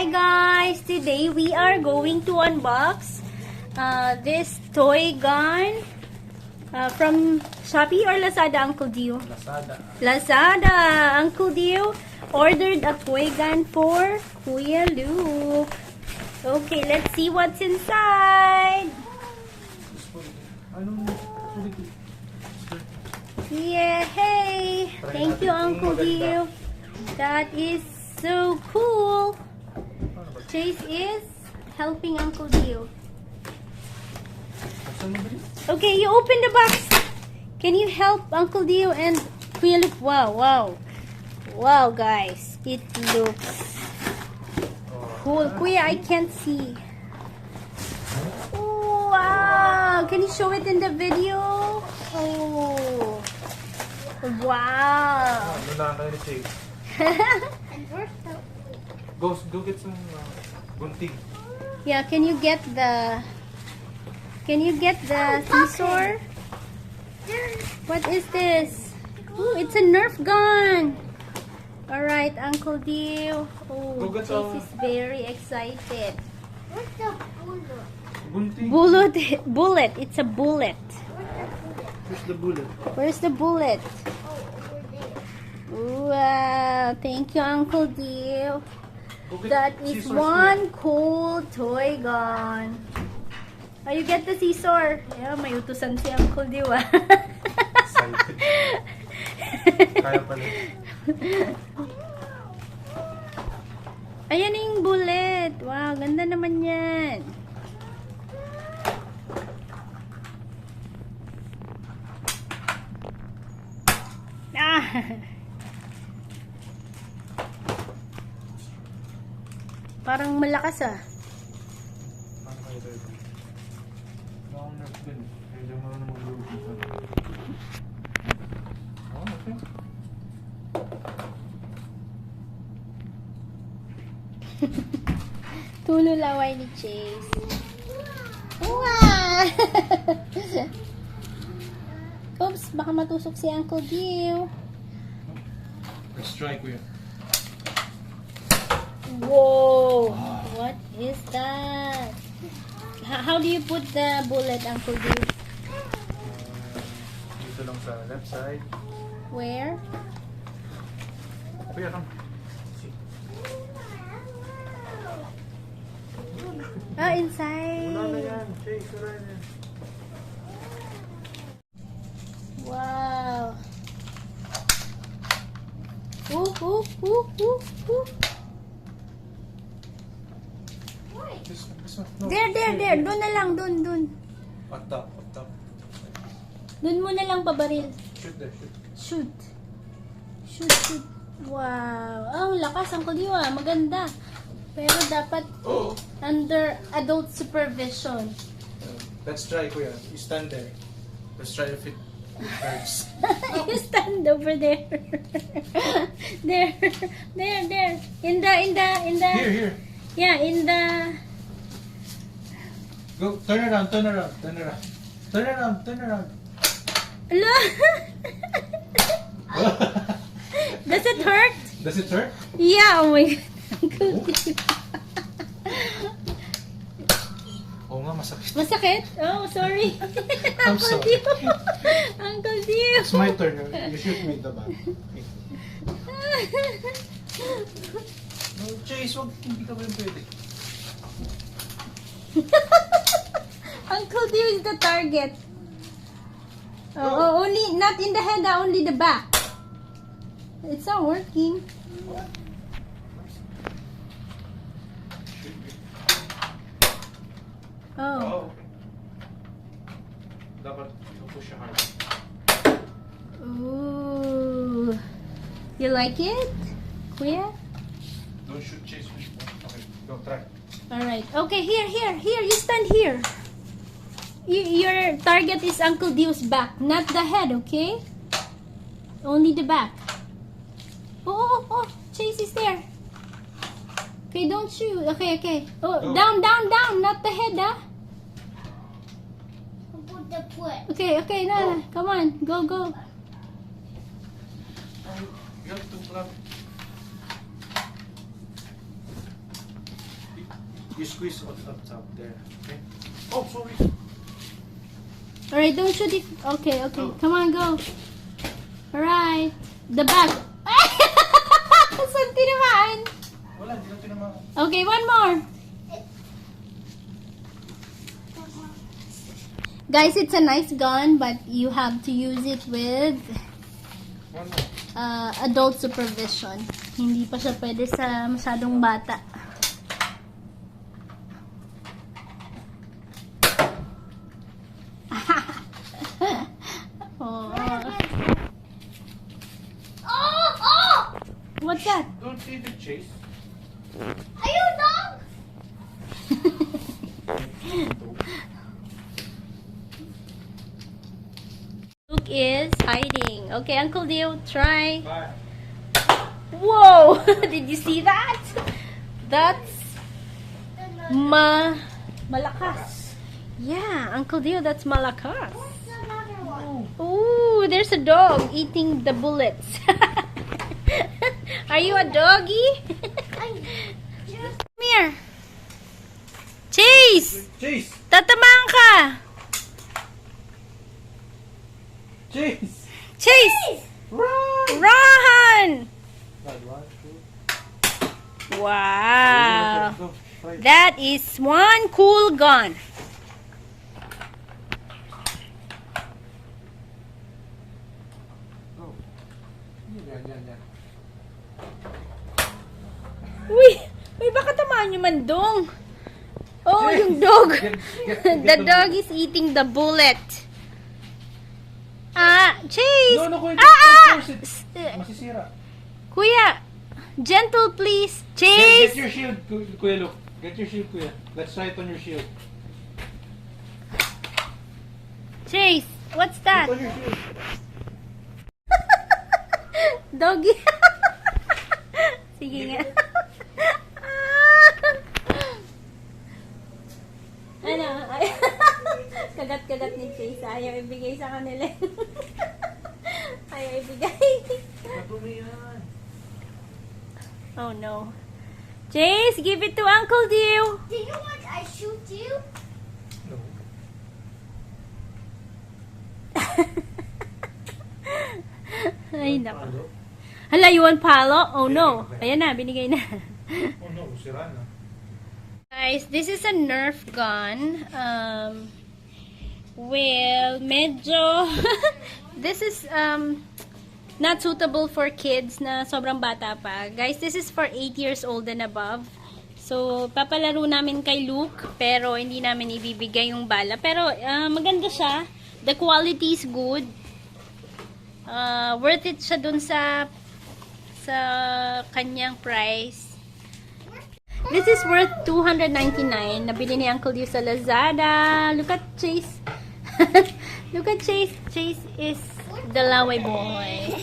Hi guys! Today we are going to unbox this toy gun from Shopee or Lazada, Uncle Dio? Lazada! Uncle Dio ordered a toy gun for Kuya Luke. Okay, let's see what's inside. Yeah, hey! Thank you, Uncle Dio. That is so cool. Chase is helping Uncle Dio. Okay, you open the box. Can you help Uncle Dio and Kuya Luke? Wow, wow. Wow, guys. It looks cool. Kuya, I can't see. Oh, wow. Can you show it in the video? Oh. Wow. Go get some gunting. Yeah, can you get the scissor? What is this? Ooh, it's a Nerf gun. All right, Uncle Dio. Oh, Chase is very excited. What's the bullet? Gunting. Bullet. It's a bullet. Where's the bullet? Where's the bullet? Wow, thank you, Uncle Dio. That is one cool toy gun. Oh, you get the scissor. Yeah, may utusan si Uncle Dio. Kaya pala. Ayan yung bullet. Wow, ganda naman yan. Ah! Parang malakas ah. Ano kayo tayo? Bakong Nerf din. Medyo marunong mag-lubusan. Oh, okay. Tulo laway ni Chase. Wow! Oops, baka matusok si Uncle Dio. Let's try, kuya. Whoa! What is that? How do you put the bullet, Uncle Dio? Dito lang sa left side. Where? Kuya, come. Oh, inside. Wala na yan. Chase, wala na yan. Wow. Ooh, ooh, ooh, ooh, ooh. This one. No. There. Doon na lang, doon. Up top. Doon mo na lang pabaril. Shoot there, Shoot. Wow. Oh, lakas ang Dio ah. Maganda. Pero dapat under adult supervision. Let's try, kuya. You stand there. Let's try to fit first. You stand over there. there. In the. Here. Yeah, in the. Go, turn around. Ala. Does it hurt? Does it hurt? Yeah, oh my God. Oo nga, masakit. Masakit? Oh, sorry. I'm Uncle sorry. Dio. Uncle Dio. It's my turn. You shoot me the back. No, Chase, hindi ka ba yung pwede? Uncle Dio is the target. Oh, only, not in the head, only the back. It's not working. Oh. Dapat push siya hard. Ooh. You like it? Kuya? Don't shoot Chase. Okay, go try. Alright. Okay, here. You stand here. Your target is Uncle Dio's back, not the head, okay? Only the back. Oh. Chase is there. Okay, don't shoot. Okay. Oh, Go. down, not the head, ah. Put the foot. Okay, no. Come on, go. You have to clap. You squeeze on top there. Okay? Oh, sorry. Alright, don't shoot it. Okay, okay. Go. Come on, go. Alright. The back. Sunti naman. Wala, hindi lang tinamaan. Okay, one more. Guys, it's a nice gun, but you have to use it with One more. adult supervision. Hindi pa siya pwede sa masyadong bata. Oh. Oh! What's that? Don't see the chase. Are you a dog? Luke is hiding. Okay, Uncle Dio, try. Bye. Whoa! Did you see that? That's malakas. Yeah, Uncle Dio, that's malakas. What's another one? Ooh, there's a dog eating the bullets. Are you a doggy? I just... Come here. Chase! Chase! Tatamaan ka! Chase! Chase! Run! Run! Bad, one, two. Wow. Go. Try. That is one cool gun. Go. Yan, yan, yan. Uy! Uy, baka tamaan yung mandong. Oh, Chase! yung dog. Get The dog is eating the bullet. Chase! No, no, kuya. Ah! Don't force it. Masisira. Kuya, gentle please. Get Chase! your shield, Kuya Luke. Get your shield, Kuya. Let's try it on your shield. Chase, what's that? On your shield. Doggy. Sige nga. Ano? Kagat-kagat ni Chase. Ayaw ibigay sa kanila. Ayaw ibigay. Madumi yan. Oh no. Chase, give it to Uncle Dio. Do you want I shoot you? No. Ay, nako. Hala, you want palo? Oh no. Ayan na, binigay na. Oh no, sira na. Guys, this is a Nerf gun. Well, medyo this is not suitable for kids na sobrang bata pa. Guys, this is for 8 years old and above. So, papalaro namin kay Luke, pero hindi namin ibibigay yung bala. Pero maganda siya. The quality is good. Worth it siya dun sa kanyang price. This is worth $299. Nabili ni Uncle Dio sa Lazada. Look at Chase. Look at Chase. Chase is the laway boy.